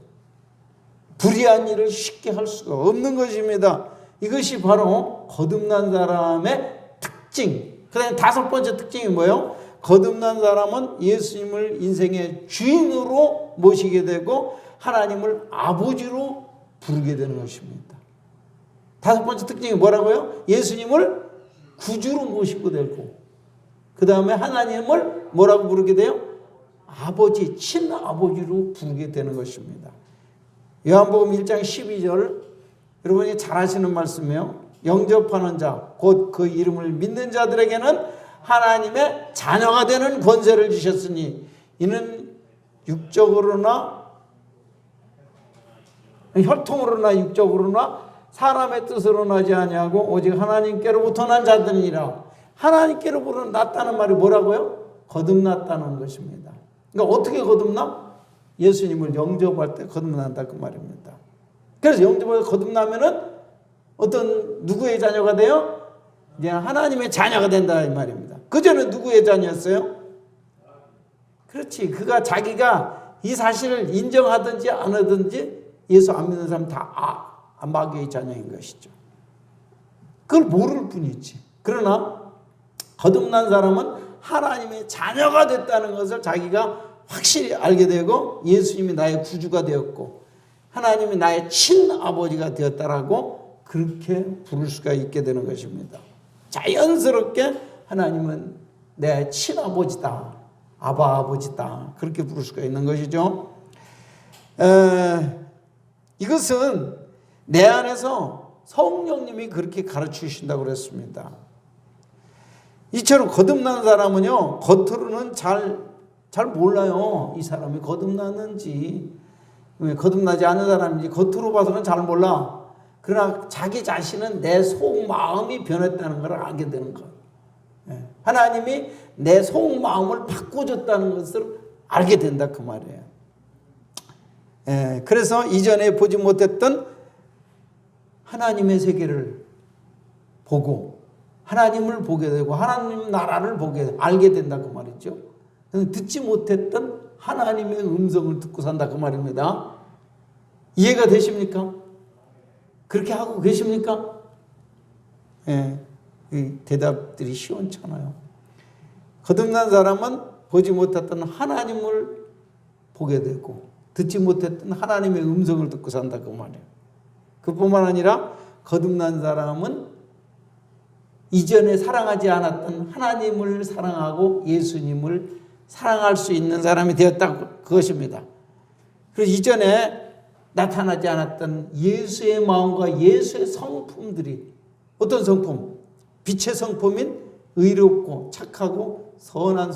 불의한 일을 쉽게 할 수가 없는 것입니다. 이것이 바로 거듭난 사람의 특징. 다음에 다섯 번째 특징이 뭐예요? 거듭난 사람은 예수님을 인생의 주인으로 모시게 되고 하나님을 아버지로 부르게 되는 것입니다. 다섯 번째 특징이 뭐라고요? 예수님을 구주로 모시고 되고, 그 다음에 하나님을 뭐라고 부르게 돼요? 아버지, 친아버지로 부르게 되는 것입니다. 요한복음 1장 12절, 여러분이 잘 아시는 말씀이에요. 영접하는 자, 곧 그 이름을 믿는 자들에게는 하나님의 자녀가 되는 권세를 주셨으니 이는 육적으로나 혈통으로나 육적으로나 사람의 뜻으로 나지 아니하고 오직 하나님께로부터 난 자들이라. 하나님께로부터 났다는 말이 뭐라고요? 거듭났다는 것입니다. 그러니까 어떻게 거듭나? 예수님을 영접할 때 거듭난다 그 말입니다. 그래서 영접을 거듭나면은 어떤 누구의 자녀가 돼요? 이제 하나님의 자녀가 된다 이 말입니다. 그전에 누구의 자녀였어요? 그렇지. 그가 자기가 이 사실을 인정하든지 안 하든지 예수 안 믿는 사람 다 마귀의 자녀인 것이죠. 그걸 모를 뿐이지. 그러나 거듭난 사람은 하나님의 자녀가 됐다는 것을 자기가 확실히 알게 되고 예수님이 나의 구주가 되었고 하나님이 나의 친아버지가 되었다라고 그렇게 부를 수가 있게 되는 것입니다. 자연스럽게 하나님은 내 친아버지다, 아버지다 그렇게 부를 수가 있는 것이죠. 이것은 내 안에서 성령님이 그렇게 가르치신다고 그랬습니다. 이처럼 거듭난 사람은요, 겉으로는 잘 몰라요. 이 사람이 거듭났는지, 거듭나지 않은 사람인지 겉으로 봐서는 잘 몰라. 그러나 자기 자신은 내 속마음이 변했다는 걸 알게 되는 것. 하나님이 내 속마음을 바꿔줬다는 것을 알게 된다 그 말이에요. 그래서 이전에 보지 못했던 하나님의 세계를 보고 하나님을 보게 되고 하나님 나라를 알게 된다 그 말이죠. 듣지 못했던 하나님의 음성을 듣고 산다 그 말입니다. 이해가 되십니까? 그렇게 하고 계십니까? 이 대답들이 시원찮아요. 거듭난 사람은 보지 못했던 하나님을 보게 되고 듣지 못했던 하나님의 음성을 듣고 산다 그 말이에요. 그뿐만 아니라 거듭난 사람은 이전에 사랑하지 않았던 하나님을 사랑하고 예수님을 사랑할 수 있는 사람이 되었다 그것입니다. 그래서 이전에 나타나지 않았던 예수의 마음과 예수의 성품들이 어떤 성품? 빛의 성품인 의롭고 착하고 선한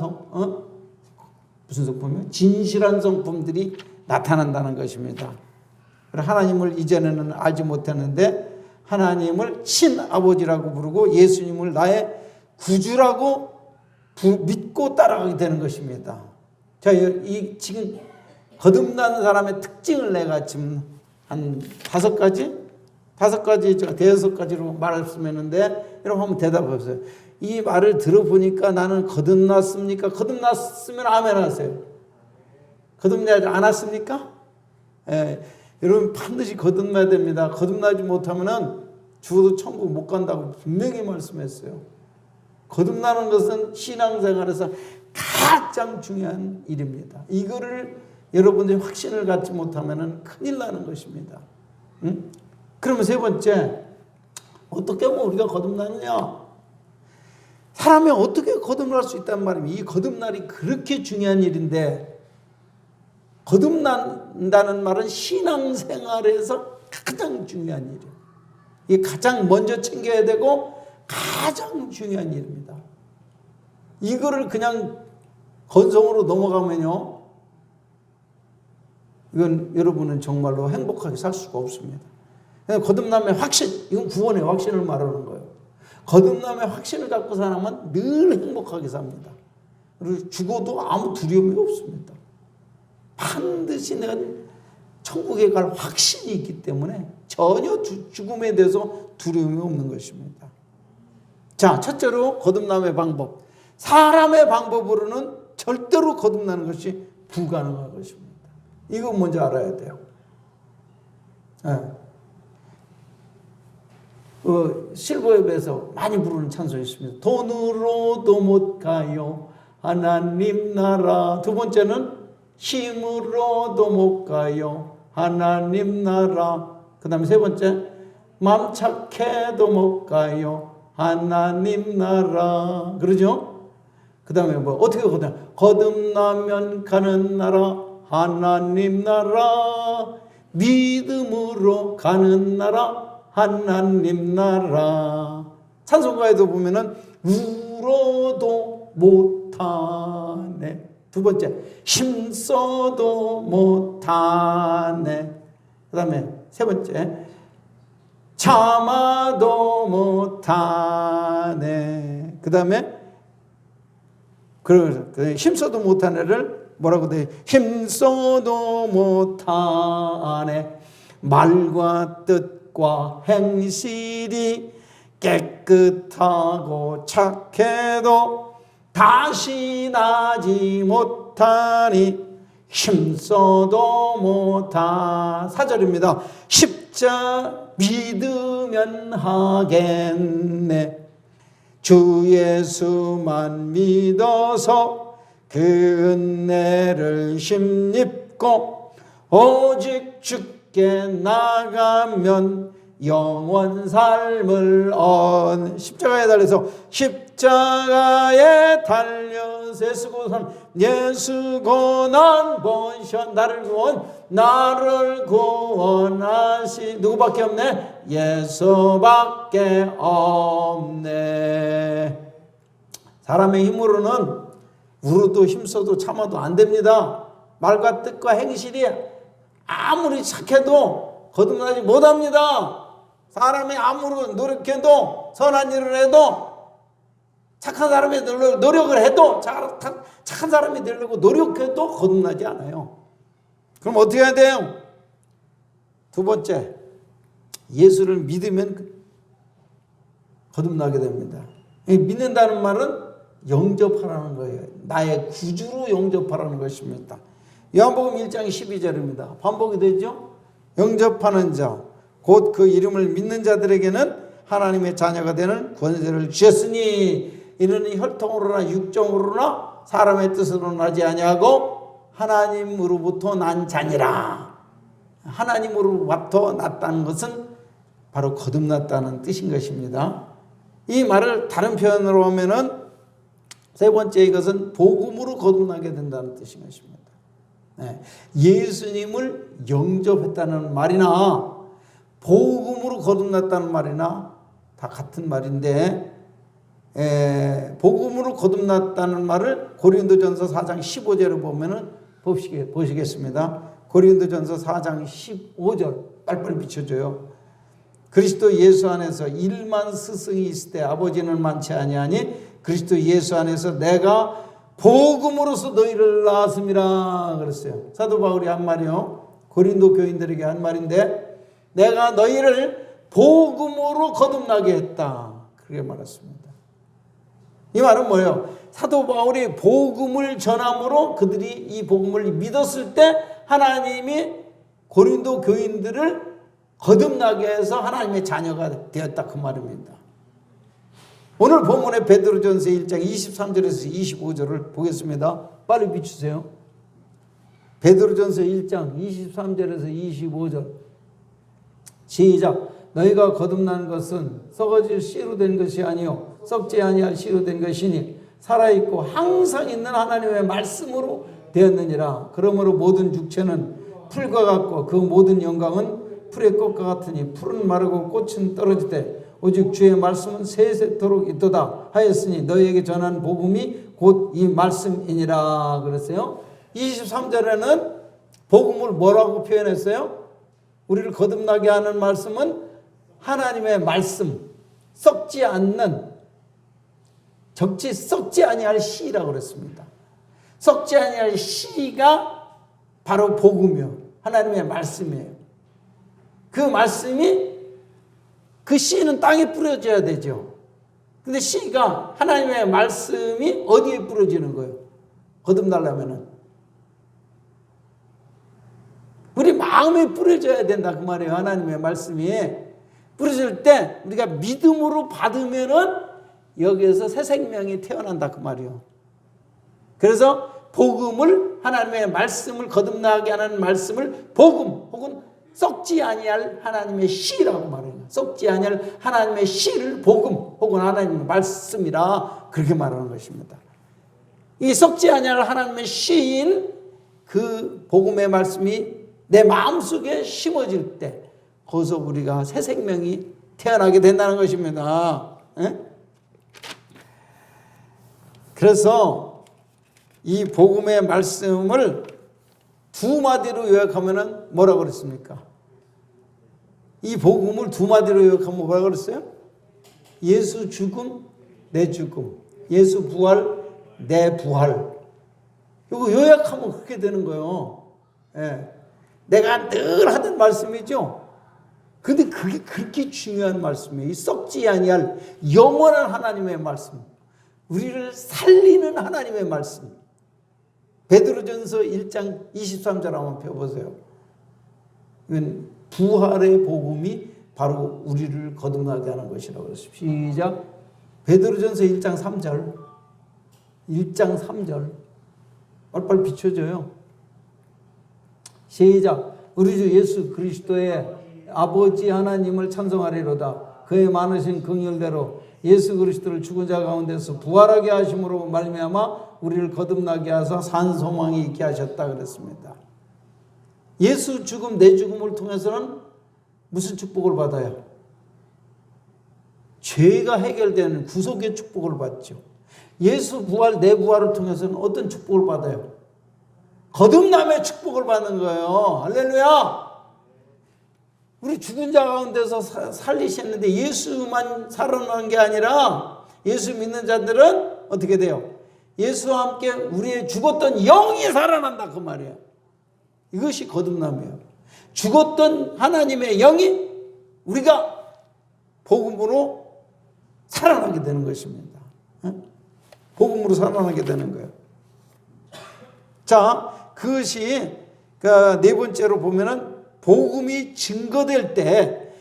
무슨 성품이요? 진실한 성품들이 나타난다는 것입니다. 하나님을 이전에는 알지 못했는데 하나님을 친아버지라고 부르고 예수님을 나의 구주라고 믿고 따라가게 되는 것입니다. 자, 이 지금 거듭난 사람의 특징을 내가 지금 한 다섯 가지, 대여섯 가지로 말씀했는데 여러분 한번 대답해 보세요. 이 말을 들어보니까 나는 거듭났습니까? 거듭났으면 아멘 하세요. 거듭나지 않았습니까? 여러분 반드시 거듭나야 됩니다. 거듭나지 못하면 죽어도 천국 못 간다고 분명히 말씀했어요. 거듭나는 것은 신앙생활에서 가장 중요한 일입니다. 이거를 여러분들이 확신을 갖지 못하면 큰일 나는 것입니다. 응? 그러면 세 번째, 어떻게 하면 우리가 거듭나느냐? 사람이 어떻게 거듭날 수 있다는 말입니다. 이 거듭날이 그렇게 중요한 일인데 거듭난다는 말은 신앙생활에서 가장 중요한 일이에요. 이게 가장 먼저 챙겨야 되고 가장 중요한 일입니다. 이거를 그냥 건성으로 넘어가면요, 이건 여러분은 정말로 행복하게 살 수가 없습니다. 거듭남의 확신, 이건 구원의 확신을 말하는 거예요. 거듭남의 확신을 갖고 사람은 늘 행복하게 삽니다. 그리고 죽어도 아무 두려움이 없습니다. 반드시 내가 천국에 갈 확신이 있기 때문에 전혀 죽음에 대해서 두려움이 없는 것입니다. 자, 첫째로 거듭남의 방법. 사람의 방법으로는 절대로 거듭나는 것이 불가능한 것입니다. 이거 먼저 알아야 돼요. 실버앱에서 많이 부르는 찬송이 있습니다. 돈으로도 못 가요 하나님 나라. 두 번째는 힘으로도 못 가요 하나님 나라. 그 다음에 세 번째, 맘 착해도 못 가요 하나님 나라. 그러죠? 그 다음에 어떻게 거듭나면 가는 나라 하나님 나라. 믿음으로 가는 나라 하나님 나라. 찬송가에도 보면은 울어도 못하네. 두 번째, 힘써도 못하네. 그 다음에 세 번째, 참아도 못하네. 그 다음에 힘써도 못하네를 뭐라고 돼? 힘써도 못하네. 말과 뜻과 행실이 깨끗하고 착해도 다시 나지 못하니 힘써도 못하. 4절입니다. 십자 믿으면 하겠네. 주 예수만 믿어서 그 은혜를 힘입고 오직 주께 나가면 영원 삶을 십자가에 달려서 십자가에 달려서 애쓰고 산 예수 고난 본션 나를 구원하시. 누구밖에 없네? 예수밖에 없네. 사람의 힘으로는 울어도 힘써도 참아도 안 됩니다. 말과 뜻과 행실이 아무리 착해도 거듭나지 못합니다. 사람이 아무리 노력해도, 선한 일을 해도, 착한 사람이 노력을 해도, 착한 사람이 되려고 노력해도 거듭나지 않아요. 그럼 어떻게 해야 돼요? 두 번째, 예수를 믿으면 거듭나게 됩니다. 믿는다는 말은 영접하라는 거예요. 나의 구주로 영접하라는 것입니다. 요한복음 1장 12절입니다. 반복이 되죠? 영접하는 자, 곧 그 이름을 믿는 자들에게는 하나님의 자녀가 되는 권세를 주셨으니 이는 혈통으로나 육정으로나 사람의 뜻으로 나지 아니하고 하나님으로부터 난 자니라. 하나님으로부터 났다는 것은 바로 거듭났다는 뜻인 것입니다. 이 말을 다른 표현으로 하면은 세 번째, 이것은 복음으로 거듭나게 된다는 뜻인 것입니다. 예수님을 영접했다는 말이나 복음으로 거듭났다는 말이나 다 같은 말인데, 복음으로 거듭났다는 말을 고린도전서 4장 15절을 보면은 보시겠습니다. 고린도전서 4장 15절 빨리빨리 비춰줘요. 그리스도 예수 안에서 1만 스승이 있을 때 아버지는 많지 아니하니 그리스도 예수 안에서 내가 복음으로서 너희를 낳았음이라 그랬어요. 사도 바울이 한 말이요, 고린도 교인들에게 한 말인데, 내가 너희를 복음으로 거듭나게 했다, 그렇게 말했습니다. 이 말은 뭐예요? 사도 바울이 복음을 전함으로 그들이 이 복음을 믿었을 때 하나님이 고린도 교인들을 거듭나게 해서 하나님의 자녀가 되었다, 그 말입니다. 오늘 본문의 베드로전서 1장 23절에서 25절을 보겠습니다. 빨리 비추세요. 베드로전서 1장 23절에서 25절 시작. 너희가 거듭난 것은 썩어질 씨로 된 것이 아니요 썩지 아니할 씨로 된 것이니 살아있고 항상 있는 하나님의 말씀으로 되었느니라. 그러므로 모든 육체는 풀과 같고 그 모든 영광은 풀의 꽃과 같으니 풀은 마르고 꽃은 떨어지되 오직 주의 말씀은 세세토록 있도다 하였으니 너희에게 전한 복음이 곧 이 말씀이니라 그랬어요. 23절에는 복음을 뭐라고 표현했어요? 우리를 거듭나게 하는 말씀은 하나님의 말씀, 썩지 않는, 썩지 아니할 씨라고 그랬습니다. 썩지 아니할 씨가 바로 복음이요, 하나님의 말씀이에요. 그 말씀이, 그 씨는 땅에 뿌려져야 되죠. 근데 씨가, 하나님의 말씀이 어디에 뿌려지는 거예요? 거듭나려면은 우리 마음에 뿌려져야 된다, 그 말이에요. 하나님의 말씀이 부르실 때 우리가 믿음으로 받으면은 여기에서 새 생명이 태어난다 그 말이요. 그래서 복음을, 하나님의 말씀을 거듭나게 하는 말씀을 복음 혹은 썩지 아니할 하나님의 씨라고 말해요. 썩지 아니할 하나님의 씨를 복음 혹은 하나님의 말씀이라 그렇게 말하는 것입니다. 이 썩지 아니할 하나님의 씨인 그 복음의 말씀이 내 마음속에 심어질 때 거기서 우리가 새 생명이 태어나게 된다는 것입니다. 그래서 이 복음의 말씀을 두 마디로 요약하면 뭐라고 그랬습니까? 이 복음을 두 마디로 요약하면 뭐라고 그랬어요? 예수 죽음, 내 죽음. 예수 부활, 내 부활. 이거 요약하면 그렇게 되는 거예요. 내가 늘 하던 말씀이죠. 근데 그게 그렇게 중요한 말씀이에요. 이 썩지 아니할 영원한 하나님의 말씀. 우리를 살리는 하나님의 말씀. 베드로전서 1장 23절 한번 펴보세요. 이건 부활의 복음이 바로 우리를 거듭나게 하는 것이라고 그랬습니다. 시작. 베드로전서 1장 3절. 1장 3절. 빨리빨리 비춰줘요. 시작. 우리 주 예수 그리스도의 아버지 하나님을 찬송하리로다. 그의 많으신 긍휼대로 예수 그리스도를 죽은 자 가운데서 부활하게 하심으로 말미암아 우리를 거듭나게 하사 산 소망이 있게 하셨다 그랬습니다. 예수 죽음, 내 죽음을 통해서는 무슨 축복을 받아요? 죄가 해결되는 구속의 축복을 받죠. 예수 부활, 내 부활을 통해서는 어떤 축복을 받아요? 거듭남의 축복을 받는 거예요. 할렐루야! 우리 죽은 자 가운데서 살리셨는데 예수만 살아난 게 아니라 예수 믿는 자들은 어떻게 돼요? 예수와 함께 우리의 죽었던 영이 살아난다 그 말이에요. 이것이 거듭남이에요. 죽었던 하나님의 영이 우리가 복음으로 살아나게 되는 것입니다. 복음으로 살아나게 되는 거예요. 자, 그것이 네 번째로 보면은 복음이 증거될 때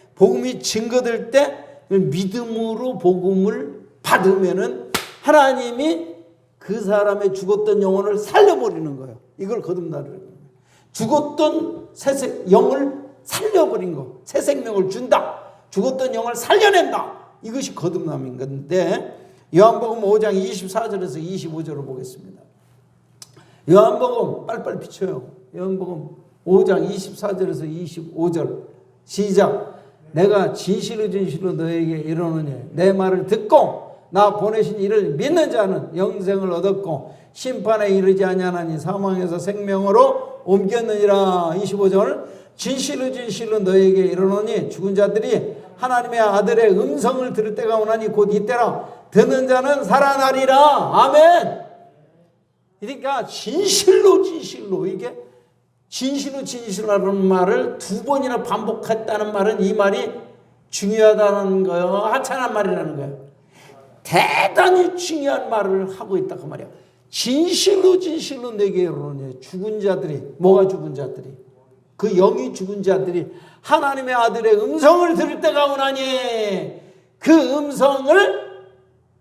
믿음으로 복음을 받으면은 하나님이 그 사람의 죽었던 영혼을 살려버리는 거예요. 이걸 거듭나는 거예요. 죽었던 영을 살려버린 거, 새 생명을 준다. 죽었던 영을 살려낸다. 이것이 거듭남인 건데 요한복음 5장 24절에서 25절을 보겠습니다. 요한복음 빨리빨리 비춰요. 요한복음 5장 24절에서 25절 시작. 내가 진실로 진실로 너에게 이르노니 내 말을 듣고 나 보내신 이를 믿는 자는 영생을 얻었고 심판에 이르지 아니하나니 사망에서 생명으로 옮겼느니라. 25절. 진실로 진실로 너에게 이르노니 죽은 자들이 하나님의 아들의 음성을 들을 때가 오나니 곧 이때라. 듣는 자는 살아나리라. 아멘. 그러니까 진실로 진실로, 이게 진실로 진실하는 말을 두 번이나 반복했다는 말은 이 말이 중요하다는 거예요. 하찮은 말이라는 거예요. 대단히 중요한 말을 하고 있다 그 말이야. 진실로 진실로 내게 이르노니 죽은 자들이, 뭐가 죽은 자들이? 그 영이 죽은 자들이 하나님의 아들의 음성을 들을 때가 오나니, 그 음성을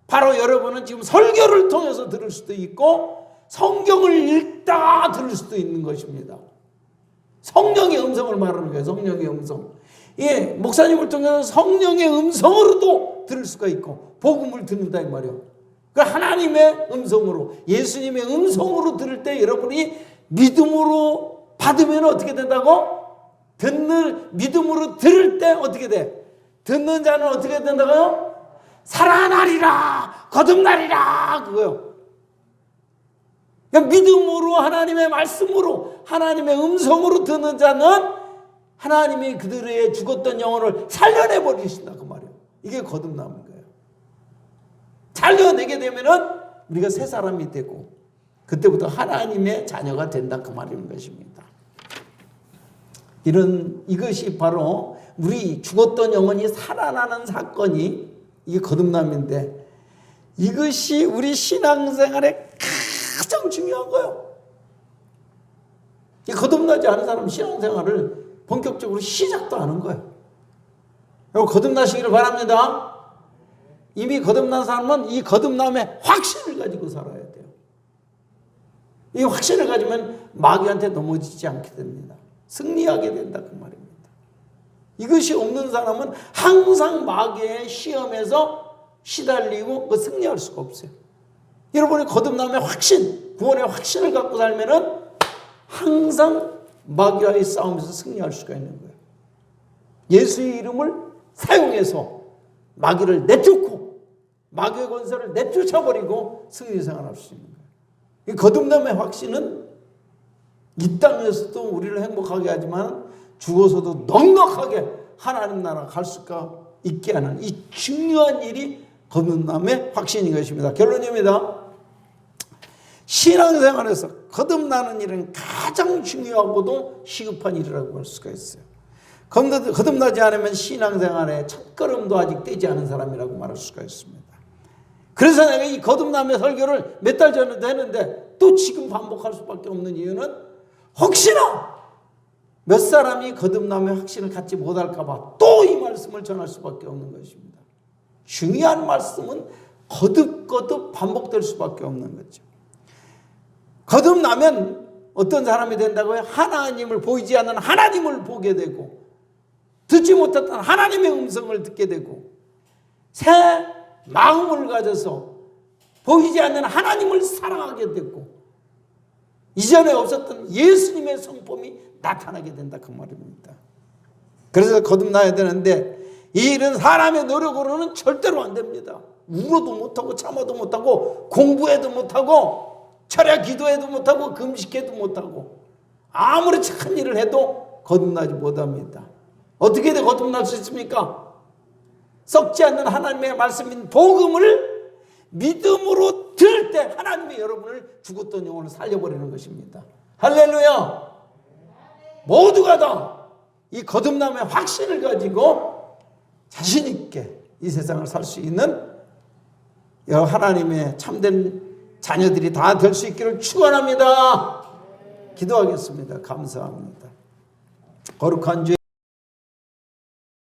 바로 여러분은 지금 설교를 통해서 들을 수도 있고 성경을 읽다가 들을 수도 있는 것입니다. 성령의 음성을 말하는 거예요. 성령의 음성. 예, 목사님을 통해서 성령의 음성으로도 들을 수가 있고 복음을 듣는다 이 말이에요. 그 하나님의 음성으로, 예수님의 음성으로 들을 때 여러분이 믿음으로 받으면 어떻게 된다고? 믿음으로 들을 때 어떻게 돼? 듣는 자는 어떻게 된다고요? 살아나리라, 거듭나리라, 그거요. 그러니까 믿음으로, 하나님의 말씀으로, 하나님의 음성으로 듣는 자는 하나님이 그들의 죽었던 영혼을 살려내 버리신다 그 말이에요. 이게 거듭남인 거예요. 살려내게 되면은 우리가 새 사람이 되고 그때부터 하나님의 자녀가 된다 그 말인 것입니다. 이것이 바로 우리 죽었던 영혼이 살아나는 사건이 이게 거듭남인데, 이것이 우리 신앙생활에 가장 중요한 거예요. 거듭나지 않은 사람은 신앙생활을 본격적으로 시작도 안 한 거예요. 여러분 거듭나시기를 바랍니다. 이미 거듭난 사람은 이 거듭남의 확신을 가지고 살아야 돼요. 이 확신을 가지면 마귀한테 넘어지지 않게 됩니다. 승리하게 된다 그 말입니다. 이것이 없는 사람은 항상 마귀의 시험에서 시달리고 승리할 수가 없어요. 여러분이 거듭남의 확신, 구원의 확신을 갖고 살면은 항상 마귀와의 싸움에서 승리할 수가 있는 거예요. 예수의 이름을 사용해서 마귀를 내쫓고 마귀의 권세를 내쫓아버리고 승리 생활할 수 있는 거예요. 이 거듭남의 확신은 이 땅에서도 우리를 행복하게 하지만 죽어서도 넉넉하게 하나님 나라 갈 수가 있게 하는 이 중요한 일이 거듭남의 확신인 것입니다. 결론입니다. 신앙생활에서 거듭나는 일은 가장 중요하고도 시급한 일이라고 할 수가 있어요. 거듭나지 않으면 신앙생활의 첫걸음도 아직 떼지 않은 사람이라고 말할 수가 있습니다. 그래서 내가 이 거듭남의 설교를 몇 달 전에도 했는데 또 지금 반복할 수밖에 없는 이유는 혹시나 몇 사람이 거듭남의 확신을 갖지 못할까 봐 또 이 말씀을 전할 수밖에 없는 것입니다. 중요한 말씀은 거듭거듭 반복될 수밖에 없는 거죠. 거듭나면 어떤 사람이 된다고요? 하나님을 보이지 않는 하나님을 보게 되고 듣지 못했던 하나님의 음성을 듣게 되고 새 마음을 가져서 보이지 않는 하나님을 사랑하게 되고 이전에 없었던 예수님의 성품이 나타나게 된다 그 말입니다. 그래서 거듭나야 되는데 이 일은 사람의 노력으로는 절대로 안 됩니다. 울어도 못하고 참아도 못하고 공부해도 못하고 철야 기도해도 못하고 금식해도 못하고 아무리 착한 일을 해도 거듭나지 못합니다. 어떻게 해야 거듭날 수 있습니까? 썩지 않는 하나님의 말씀인 복음을 믿음으로 들을 때 하나님이 여러분을 죽었던 영혼을 살려버리는 것입니다. 할렐루야. 모두가 다 이 거듭남의 확신을 가지고 자신 있게 이 세상을 살 수 있는 하나님의 참된 자녀들이 다 될 수 있기를 축원합니다. 기도하겠습니다. 감사합니다. 거룩한 주